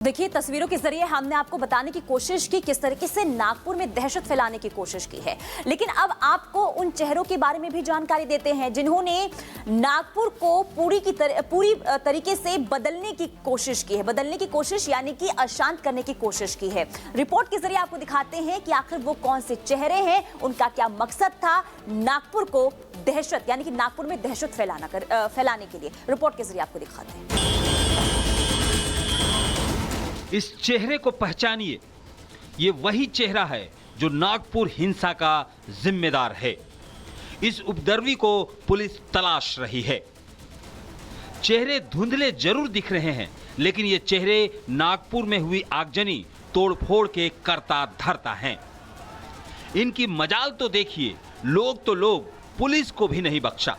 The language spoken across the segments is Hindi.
देखिए, तस्वीरों के जरिए हमने आपको बताने की कोशिश की किस तरीके से नागपुर में दहशत फैलाने की कोशिश की है, लेकिन अब आपको उन चेहरों के बारे में भी जानकारी देते हैं जिन्होंने नागपुर को पूरी तरीके से बदलने की कोशिश की है। बदलने की कोशिश यानी कि अशांत करने की कोशिश की है। रिपोर्ट के जरिए आपको दिखाते हैं कि आखिर वो कौन से चेहरे हैं, उनका क्या मकसद था नागपुर को दहशत यानी कि नागपुर में दहशत फैलाने के लिए। रिपोर्ट के जरिए आपको दिखाते हैं। इस चेहरे को पहचानिए, ये वही चेहरा है जो नागपुर हिंसा का जिम्मेदार है। इस उपद्रवी को पुलिस तलाश रही है। चेहरे धुंधले जरूर दिख रहे हैं, लेकिन ये चेहरे नागपुर में हुई आगजनी तोड़फोड़ के करता धरता हैं। इनकी मजाल तो देखिए, लोग तो लोग पुलिस को भी नहीं बख्शा।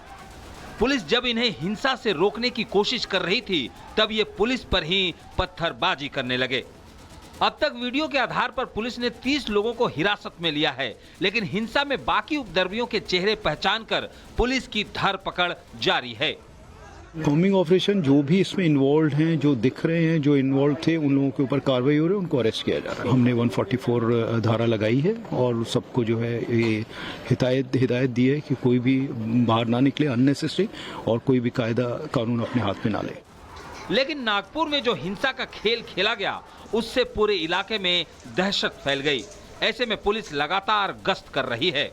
पुलिस जब इन्हें हिंसा से रोकने की कोशिश कर रही थी, तब ये पुलिस पर ही पत्थरबाजी करने लगे। अब तक वीडियो के आधार पर पुलिस ने 30 लोगों को हिरासत में लिया है, लेकिन हिंसा में बाकी उपद्रवियों के चेहरे पहचानकर पुलिस की धरपकड़ जारी है। कॉम्बिंग ऑपरेशन जो भी इसमें इन्वॉल्व हैं, जो दिख रहे हैं, जो इन्वॉल्व थे, उन लोगों के ऊपर कार्रवाई हो रही है, उनको अरेस्ट किया जा रहा है। हमने 144 धारा लगाई है और सबको जो है ये हिदायत दी है कि कोई भी बाहर ना निकले अननेसेसरी, और कोई भी कायदा कानून अपने हाथ में ना ले। लेकिन नागपुर में जो हिंसा का खेल खेला गया, उससे पूरे इलाके में दहशत फैल गई। ऐसे में पुलिस लगातार गश्त कर रही है।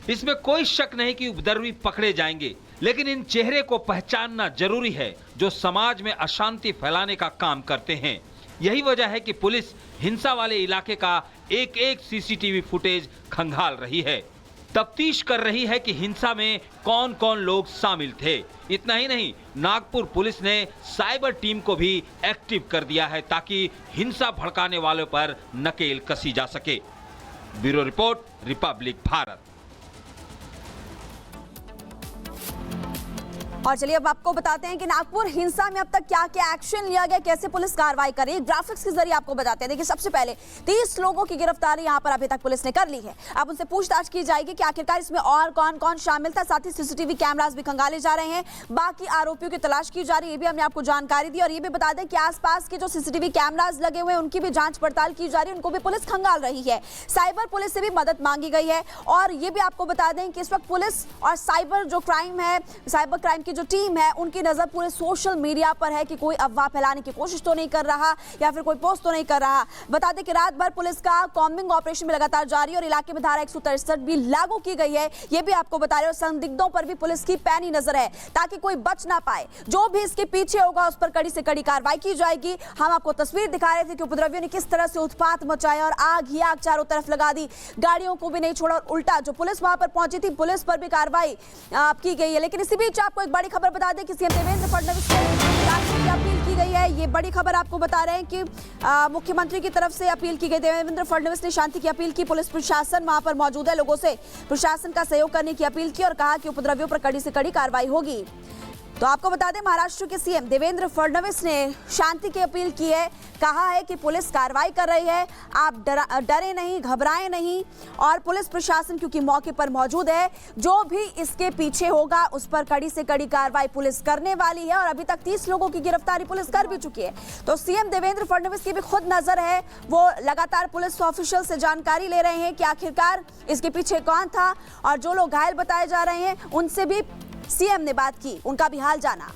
इसमें कोई शक नहीं कि उपद्रवी पकड़े जाएंगे, लेकिन इन चेहरे को पहचानना जरूरी है जो समाज में अशांति फैलाने का काम करते हैं। यही वजह है कि पुलिस हिंसा वाले इलाके का एक एक सीसीटीवी फुटेज खंगाल रही है। तफ्तीश कर रही है कि हिंसा में कौन कौन लोग शामिल थे। इतना ही नहीं, नागपुर पुलिस ने साइबर टीम को भी एक्टिव कर दिया है ताकि हिंसा भड़काने वालों पर नकेल कसी जा सके। Bureau report, Republic Bharat. और चलिए अब आपको बताते हैं कि नागपुर हिंसा में अब तक क्या क्या एक्शन लिया गया, कैसे पुलिस कार्रवाई कर रही है। ग्राफिक्स के जरिए आपको बताते हैं। देखिए, सबसे पहले 30 लोगों की गिरफ्तारी यहां पर अभी तक पुलिस ने कर ली है। अब उनसे पूछताछ की जाएगी कि आखिरकार इसमें और कौन कौन शामिल था। साथ ही सीसीटीवी कैमरास भी खंगाले जा रहे हैं। बाकी आरोपियों की तलाश की जा रही है, ये भी हमने आपको जानकारी दी। और ये भी बता दें कि आसपास के जो सीसीटीवी कैमरास लगे हुए हैं, उनकी भी जांच पड़ताल की जा रही है, उनको भी पुलिस खंगाल रही है। साइबर पुलिस से भी मदद मांगी गई है। और ये भी आपको बता दें कि इस वक्त पुलिस और साइबर जो क्राइम है, साइबर क्राइम की जो टीम है, उनकी नजर पूरे सोशल मीडिया पर है कि कोई अफवाह फैलाने की कोशिश तो नहीं कर रहा या फिर कोई पोस्ट तो नहीं कर रहा। बता दें कि रात भर पुलिस का कॉम्बिंग ऑपरेशन भी लगातार जारी और इलाके में धारा 163 भी लागू की गई है। यह भी आपको बता रहे हो, संदिग्धों पर भी पुलिस की पैनी नजर है ताकि कोई बच ना पाए। जो भी इसके पीछे होगा उस पर कड़ी से कड़ी कार्रवाई की जाएगी। हम आपको तस्वीर दिखा रहे थे कि उपद्रवियों ने किस तरह से उत्पात मचाया और आग ही आग चारों तरफ लगा दी। गाड़ियों को भी नहीं छोड़ा और उल्टा जो पुलिस वहां पर पहुंची थी, पुलिस पर भी कार्रवाई की गई है। लेकिन इसी बीच आपको एक बड़ी खबर बता दें कि सीएम देवेंद्र फडणवीस को शांति की अपील की गई है। ये बड़ी खबर आपको बता रहे हैं कि मुख्यमंत्री की तरफ से अपील की गई। देवेंद्र फडणवीस ने शांति की अपील की। पुलिस प्रशासन वहां पर मौजूद है, लोगों से प्रशासन का सहयोग करने की अपील की और कहा कि उपद्रवियों पर कड़ी से कड़ी कार्रवाई होगी। तो आपको बता दें, महाराष्ट्र के सीएम देवेंद्र फडणवीस ने शांति की अपील की है। कहा है कि पुलिस कार्रवाई कर रही है, आप डरे नहीं, घबराएं नहीं। और पुलिस प्रशासन क्योंकि मौके पर मौजूद है, जो भी इसके पीछे होगा उस पर कड़ी से कड़ी कार्रवाई पुलिस करने वाली है। और अभी तक 30 लोगों की गिरफ्तारी पुलिस कर भी चुकी है। तो सीएम देवेंद्र फडणवीस की भी खुद नजर है, वो लगातार पुलिस ऑफिशियल से जानकारी ले रहे हैं कि आखिरकार इसके पीछे कौन था। और जो लोग घायल बताए जा रहे हैं, उनसे भी सीएम ने बात की, उनका भी हाल जाना।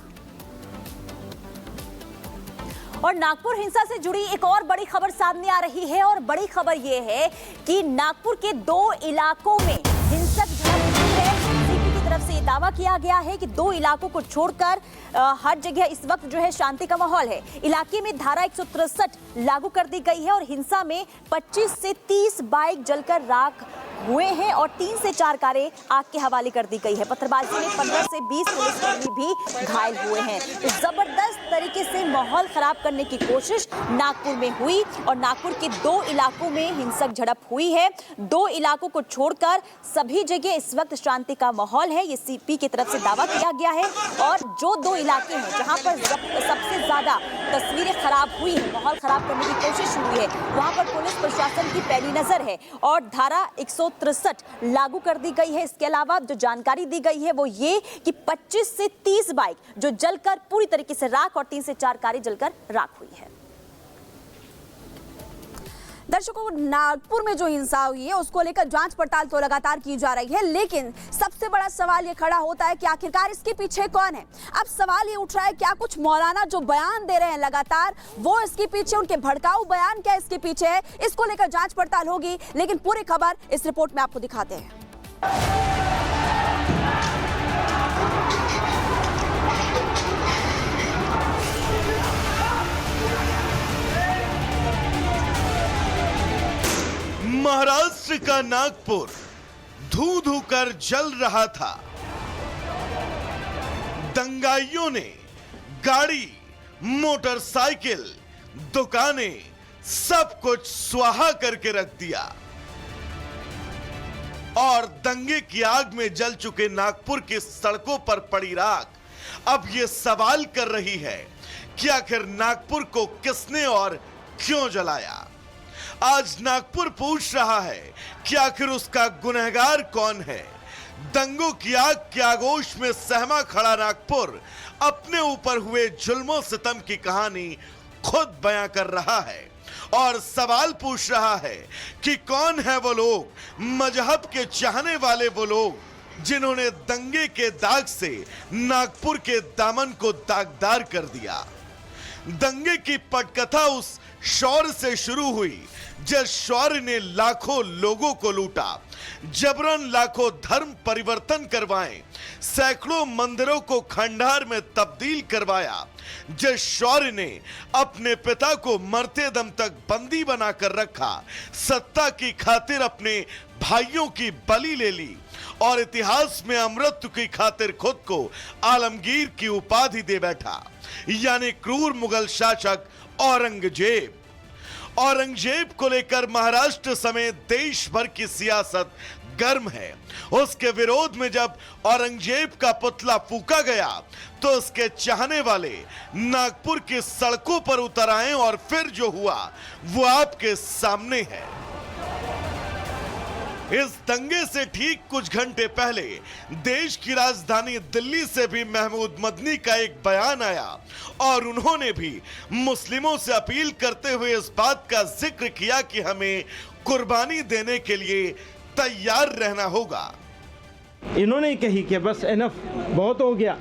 और नागपुर हिंसा से जुड़ी एक और बड़ी खबर सामने आ रही है और बड़ी खबर यह है कि नागपुर के 2 इलाकों में हिंसक झड़प हुई है। सीपी की तरफ से यह दावा किया गया है कि 2 इलाकों को छोड़कर हर जगह इस वक्त जो है शांति का माहौल है। इलाके में धारा 163 लागू कर दी गई है और हिंसा में 25 से 30 बाइक जलकर राख हुए हैं और 3 से 4 कारें आग के हवाले कर दी गई है। पत्थरबाजी में 15 से 20 पुलिसकर्मी भी घायल हुए हैं। तो जबरदस्त तरीके से माहौल खराब करने की कोशिश नागपुर में हुई और नागपुर के 2 इलाकों में हिंसक झड़प हुई है। 2 इलाकों को छोड़कर सभी जगह इस वक्त शांति का माहौल है, ये सीपी की तरफ से दावा किया गया है। और जो 2 इलाके हैं जहां पर सबसे ज्यादा तस्वीरें खराब हुई है, माहौल खराब करने की कोशिश हुई है, वहां पर पुलिस प्रशासन की पैनी नजर है और धारा 163 लागू कर दी गई है। इसके अलावा जो जानकारी दी गई है वो ये कि 25 से 30 बाइक जो जलकर पूरी तरीके से राख और 3 से 4 कारें जलकर राख हुई है। दर्शकों, नागपुर में जो हिंसा हुई है उसको लेकर जांच पड़ताल तो लगातार की जा रही है, लेकिन सबसे बड़ा सवाल ये खड़ा होता है कि आखिरकार इसके पीछे कौन है। अब सवाल ये उठ रहा है, क्या कुछ मौलाना जो बयान दे रहे हैं लगातार, वो इसके पीछे, उनके भड़काऊ बयान क्या इसके पीछे है? इसको लेकर जांच पड़ताल होगी, लेकिन पूरी खबर इस रिपोर्ट में आपको दिखाते हैं। महाराष्ट्र का नागपुर धू धू कर जल रहा था। दंगाइयों ने गाड़ी, मोटरसाइकिल, दुकानें, सब कुछ स्वाहा करके रख दिया और दंगे की आग में जल चुके नागपुर की सड़कों पर पड़ी राख अब यह सवाल कर रही है कि आखिर नागपुर को किसने और क्यों जलाया। आज नागपुर पूछ रहा है कि आखिर उसका गुनहगार कौन है। दंगों की आग के आगोश में सहमा खड़ा नागपुर अपने ऊपर हुए जुल्मों सितम की कहानी खुद बयां कर रहा है और सवाल पूछ रहा है कि कौन है वो लोग, मजहब के चाहने वाले वो लोग जिन्होंने दंगे के दाग से नागपुर के दामन को दागदार कर दिया। दंगे की पटकथा उस शौर्य से शुरू हुई जिस शौर्य ने लाखों लोगों को लूटा, जबरन लाखों धर्म परिवर्तन करवाए, सैकड़ों मंदिरों को खंडहर में तब्दील करवाया, जिस शौर्य ने अपने पिता को मरते दम तक बंदी बनाकर रखा, सत्ता की खातिर अपने भाइयों की बलि ले ली और इतिहास में अमृत की खातिर खुद को आलमगीर की उपाधि दे बैठा, यानी क्रूर मुगल शासक औरंगजेब। औरंगजेब को लेकर महाराष्ट्र समेत देश भर की सियासत गर्म है। उसके विरोध में जब औरंगजेब का पुतला फूका गया तो उसके चाहने वाले नागपुर की सड़कों पर उतर आए और फिर जो हुआ वो आपके सामने है। इस दंगे से ठीक कुछ घंटे पहले देश की राजधानी दिल्ली से भी महमूद मदनी का एक बयान आया और उन्होंने भी मुस्लिमों से अपील करते हुए इस बात का जिक्र किया कि हमें कुर्बानी देने के लिए तैयार रहना होगा। इन्होंने कही कि बस इनफ, बहुत हो गया,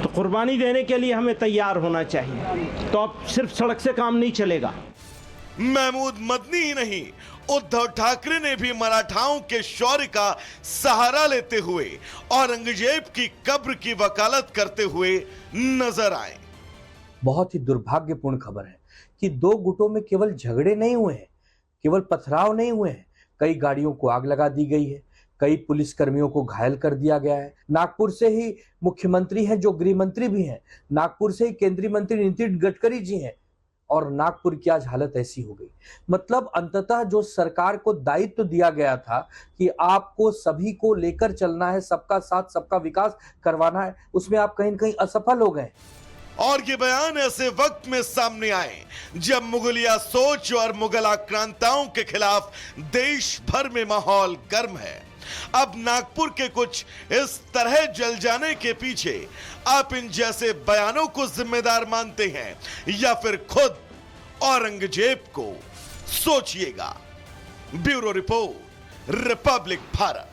तो कुर्बानी देने के लिए हमें तैयार होना चाहिए, तो अब सिर्फ सड़क से काम नहीं चलेगा। महमूद मदनी ही नहीं, उद्धव ठाकरे ने भी मराठाओं के शौर्य का सहारा लेते हुए औरंगजेब की कब्र की वकालत करते हुए नजर आए। बहुत ही दुर्भाग्यपूर्ण खबर है कि दो गुटों में केवल झगड़े नहीं हुए हैं, केवल पथराव नहीं हुए हैं, कई गाड़ियों को आग लगा दी गई है, कई पुलिसकर्मियों को घायल कर दिया गया है। नागपुर से ही मुख्यमंत्री हैं जो गृह मंत्री भी हैं, नागपुर से ही केंद्रीय मंत्री नितिन गडकरी जी हैं और नागपुर की आज हालत ऐसी हो गई। मतलब अंततः जो सरकार को दायित्व दिया गया था कि आपको सभी को लेकर चलना है, सबका साथ सबका विकास करवाना है, उसमें आप कहीं न कहीं असफल हो गए। और ये बयान ऐसे वक्त में सामने आए जब मुगलिया सोच और मुगल आक्रांताओं के खिलाफ देश भर में माहौल गर्म है। अब नागपुर के कुछ इस तरह जल जाने के पीछे आप इन जैसे बयानों को जिम्मेदार मानते हैं या फिर खुद औरंगजेब को? सोचिएगा। Bureau report, Republic Bharat.